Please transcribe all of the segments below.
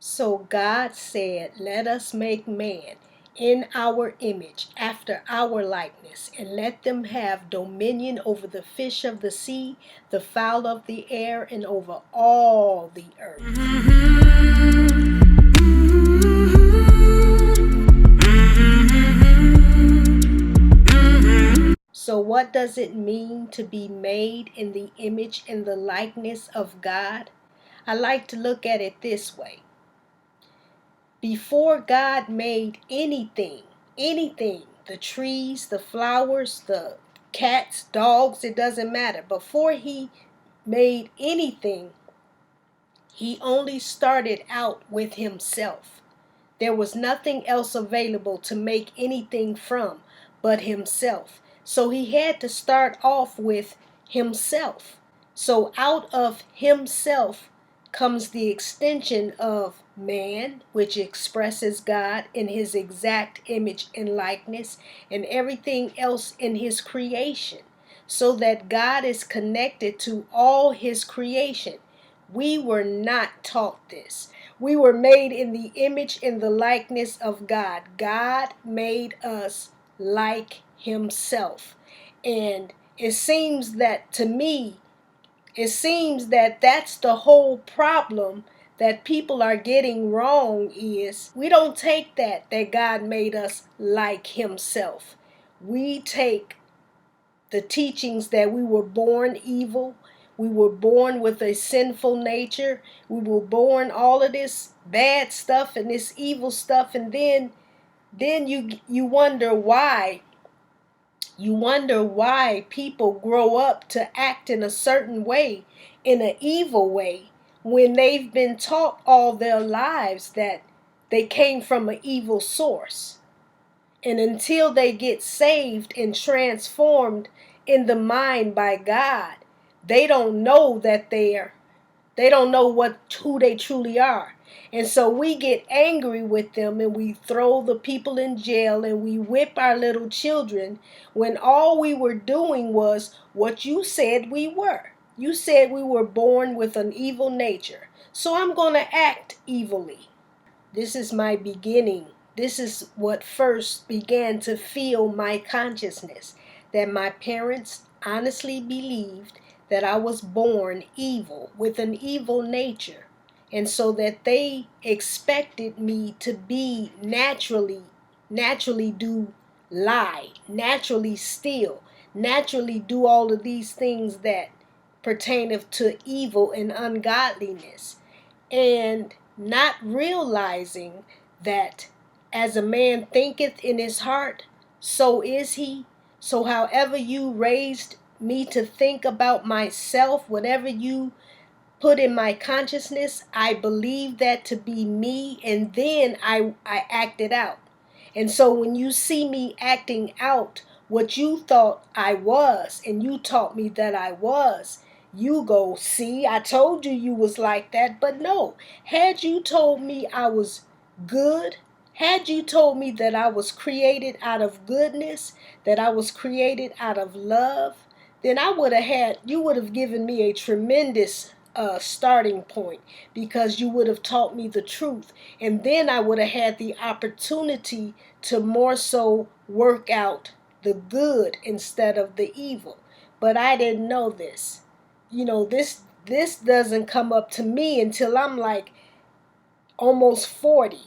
So God said, "Let us make man in our image, after our likeness, and let them have dominion over the fish of the sea, the fowl of the air, and over all the earth." So what does it mean to be made in the image and the likeness of God? I like to look at it this way. Before God made anything, the trees, the flowers, the cats, dogs, it doesn't matter. Before he made anything, he only started out with himself. There was nothing else available to make anything from but himself. So he had to start off with himself. So out of himself comes the extension of man, which expresses God in his exact image and likeness, and everything else in his creation, so that God is connected to all his creation. We were not taught this. We were made in the image and the likeness of God. God made us like himself. And it seems that, to me, that's the whole problem that people are getting wrong, is we don't take that God made us like himself. We take the teachings that we were born evil, we were born with a sinful nature, we were born all of this bad stuff and this evil stuff, and then you wonder why. You wonder why people grow up to act in a certain way, in an evil way, when they've been taught all their lives that they came from an evil source. And until they get saved and transformed in the mind by God, they don't know that they don't know who they truly are. And so we get angry with them and we throw the people in jail and we whip our little children, when all we were doing was what you said we were. You said we were born with an evil nature, so I'm going to act evilly. This is my beginning. This is what first began to fill my consciousness, that my parents honestly believed that I was born evil, with an evil nature. And so that they expected me to be naturally do lie, naturally steal, naturally do all of these things that pertaineth to evil and ungodliness. And not realizing that as a man thinketh in his heart, so is he. So however you raised me to think about myself, whatever you put in my consciousness, I believe that to be me, and then I acted out. And so when you see me acting out what you thought I was, and you taught me that I was, you go, "See, I told you you was like that." But no, had you told me I was good, had you told me that I was created out of goodness, that I was created out of love, then you would have given me a tremendous starting point, because you would have taught me the truth, and then I would have had the opportunity to more so work out the good instead of the evil. But I didn't know this. This doesn't come up to me until I'm like almost 40,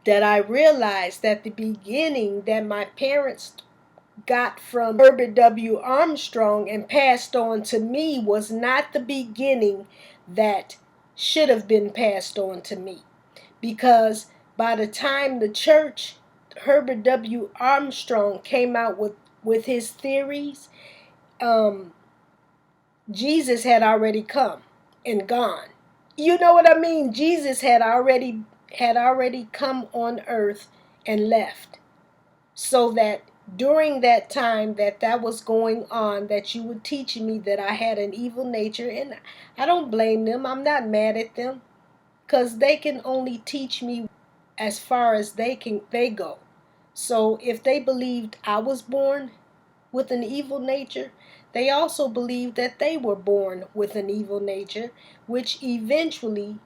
that I realized that the beginning that my parents got from Herbert W. Armstrong and passed on to me was not the beginning that should have been passed on to me. Because by the time the church, Herbert W. Armstrong, came out with his theories, Jesus had already come and gone. You know what I mean? Jesus had already come on earth and left. So that during that time that was going on, that you were teaching me that I had an evil nature, and I don't blame them. I'm not mad at them, because they can only teach me as far as they go. So if they believed I was born with an evil nature, they also believed that they were born with an evil nature, which eventually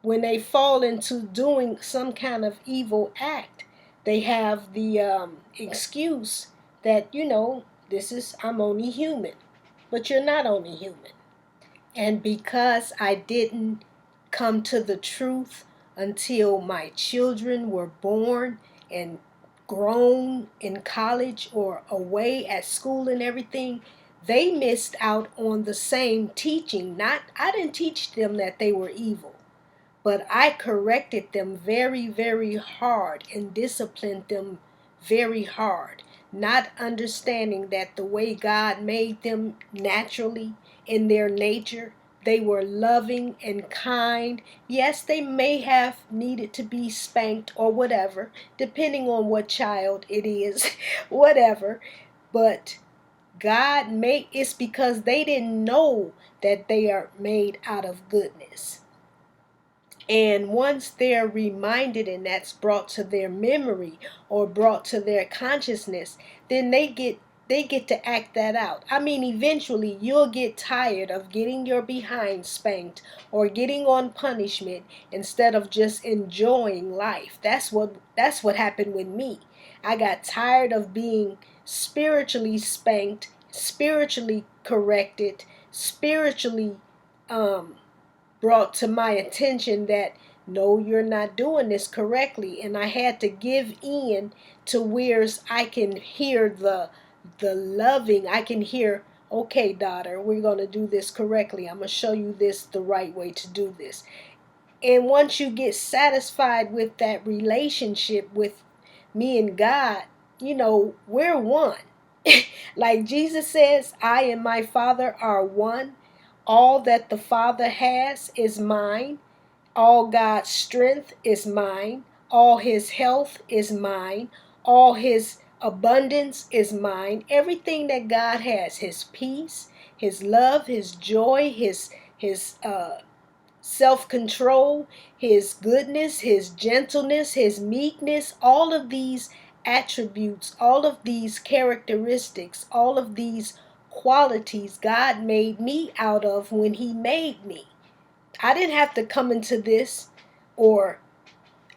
when they fall into doing some kind of evil act, they have the excuse that, I'm only human. But you're not only human. And because I didn't come to the truth until my children were born and grown in college or away at school and everything, they missed out on the same teaching. I didn't teach them that they were evil, but I corrected them very, very hard and disciplined them very hard, not understanding that the way God made them naturally in their nature, they were loving and kind. Yes, they may have needed to be spanked or whatever, depending on what child it is, whatever. But God made it's because they didn't know that they are made out of goodness. And once they're reminded and that's brought to their memory or brought to their consciousness, then they get to act that out. I mean, eventually you'll get tired of getting your behind spanked or getting on punishment instead of just enjoying life. That's what happened with me. I got tired of being spiritually spanked, spiritually corrected, spiritually brought to my attention that no, you're not doing this correctly, and I had to give in to where's I can hear the loving. I can hear, okay, daughter, we're going to do this correctly. I'm going to show you this the right way to do this. And once you get satisfied with that relationship with me and God, we're one. Like Jesus says, I and my Father are one. All that the Father has is mine. All God's strength is mine. All his health is mine. All his abundance is mine. Everything that God has, his peace, his love, his joy, his self-control, his goodness, his gentleness, his meekness, all of these attributes, all of these characteristics, all of these qualities God made me out of when he made me. I didn't have to come into this, or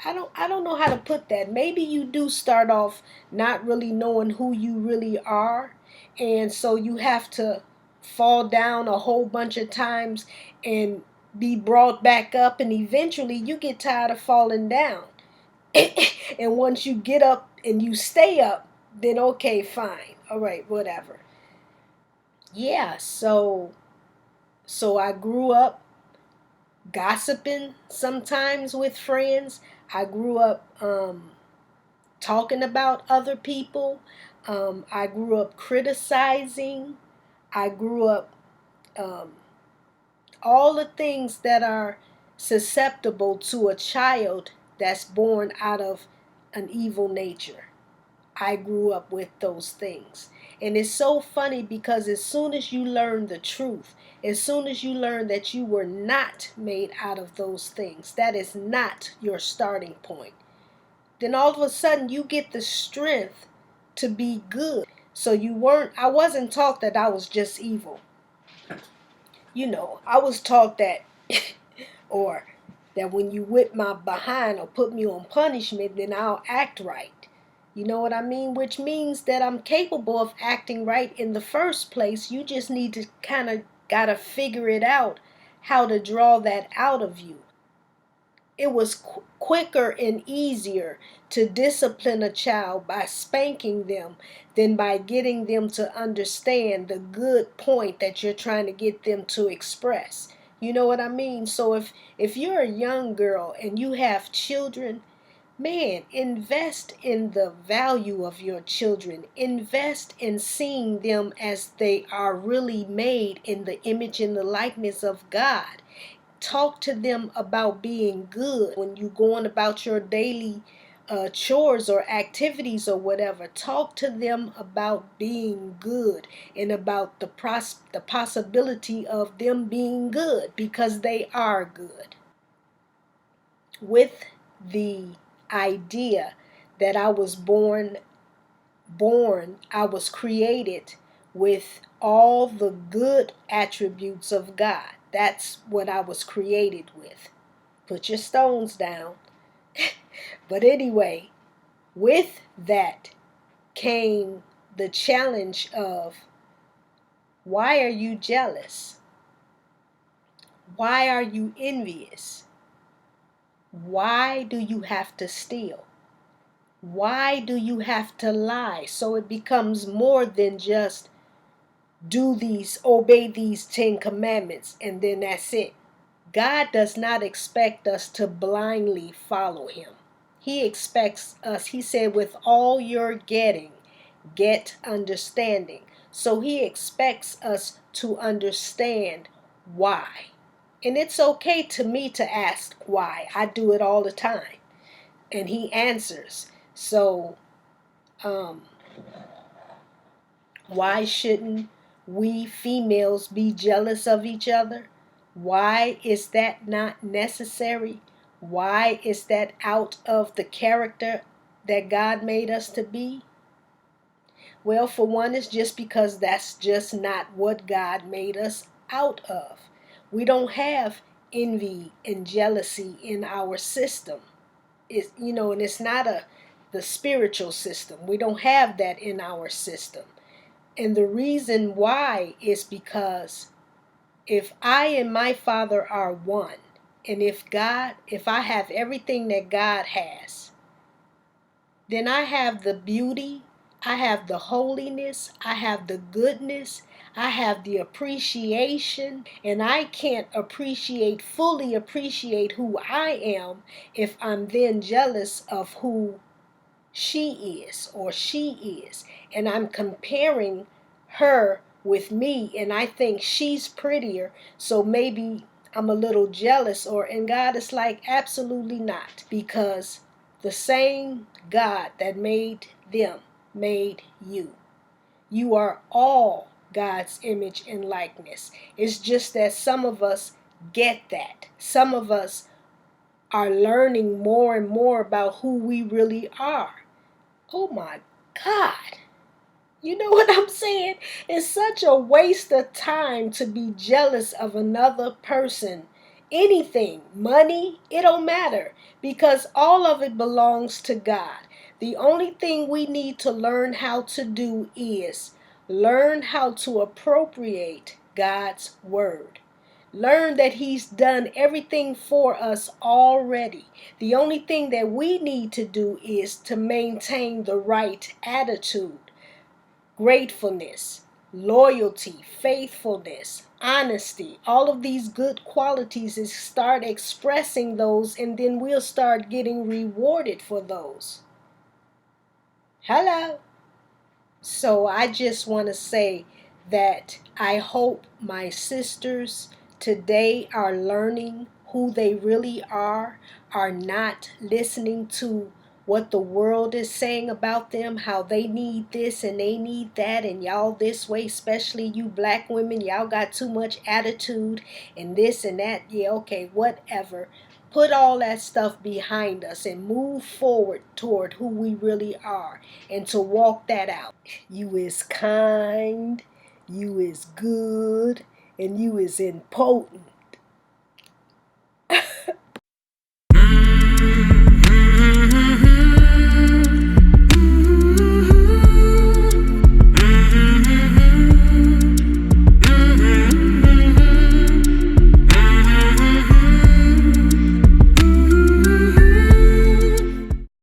I don't know how to put that. Maybe you do start off not really knowing who you really are, and so you have to fall down a whole bunch of times and be brought back up, and eventually you get tired of falling down. And once you get up and you stay up, then okay, fine. All right, whatever. Yeah, so I grew up gossiping sometimes with friends. I grew up talking about other people. I grew up criticizing. I grew up all the things that are susceptible to a child that's born out of an evil nature. I grew up with those things. And it's so funny because as soon as you learn the truth, as soon as you learn that you were not made out of those things, that is not your starting point, then all of a sudden you get the strength to be good. So I wasn't taught that I was just evil. I was taught that, or that when you whip my behind or put me on punishment, then I'll act right. You know what I mean? Which means that I'm capable of acting right in the first place. You just need to gotta figure it out, how to draw that out of you. It was quicker and easier to discipline a child by spanking them than by getting them to understand the good point that you're trying to get them to express. You know what I mean? So if you're a young girl and you have children, man, invest in the value of your children. Invest in seeing them as they are really made in the image and the likeness of God. Talk to them about being good when you're going about your daily chores or activities or whatever. Talk to them about being good and about the possibility of them being good, because they are good. With the idea that I was I was created with all the good attributes of God. That's what I was created with. Put your stones down. But anyway, with that came the challenge of, why are you jealous? Why are you envious? Why do you have to steal? Why do you have to lie? So it becomes more than just obey these 10 commandments and then that's it. God does not expect us to blindly follow him. He expects us, he said, with all you're getting, get understanding. So he expects us to understand why. And it's okay to me to ask why. I do it all the time. And he answers. So, why shouldn't we females be jealous of each other? Why is that not necessary? Why is that out of the character that God made us to be? Well, for one, it's just because that's just not what God made us out of. We don't have envy and jealousy in our system. And it's not the spiritual system. We don't have that in our system. And the reason why is because if I and my Father are one, and if I have everything that God has, then I have the beauty, I have the holiness, I have the goodness, I have the appreciation, and I can't fully appreciate who I am if I'm then jealous of who she is or she is. And I'm comparing her with me, and I think she's prettier, so maybe I'm a little jealous. And God is like, absolutely not, because the same God that made them made you. You are all God's image and likeness. It's just that some of us get that. Some of us are learning more and more about who we really are. Oh my God. You know what I'm saying? It's such a waste of time to be jealous of another person. Anything, money, it don't matter, because all of it belongs to God. The only thing we need to learn how to do is learn how to appropriate God's word. Learn that he's done everything for us already. The only thing that we need to do is to maintain the right attitude, gratefulness, loyalty, faithfulness, honesty. All of these good qualities is start expressing those, and then we'll start getting rewarded for those. Hello. So I just want to say that I hope my sisters today are learning who they really are not listening to what the world is saying about them, how they need this and they need that, and y'all this way, especially you black women, y'all got too much attitude and this and that. Yeah, okay, whatever. Put all that stuff behind us and move forward toward who we really are and to walk that out. You is kind, you is good, and you is important.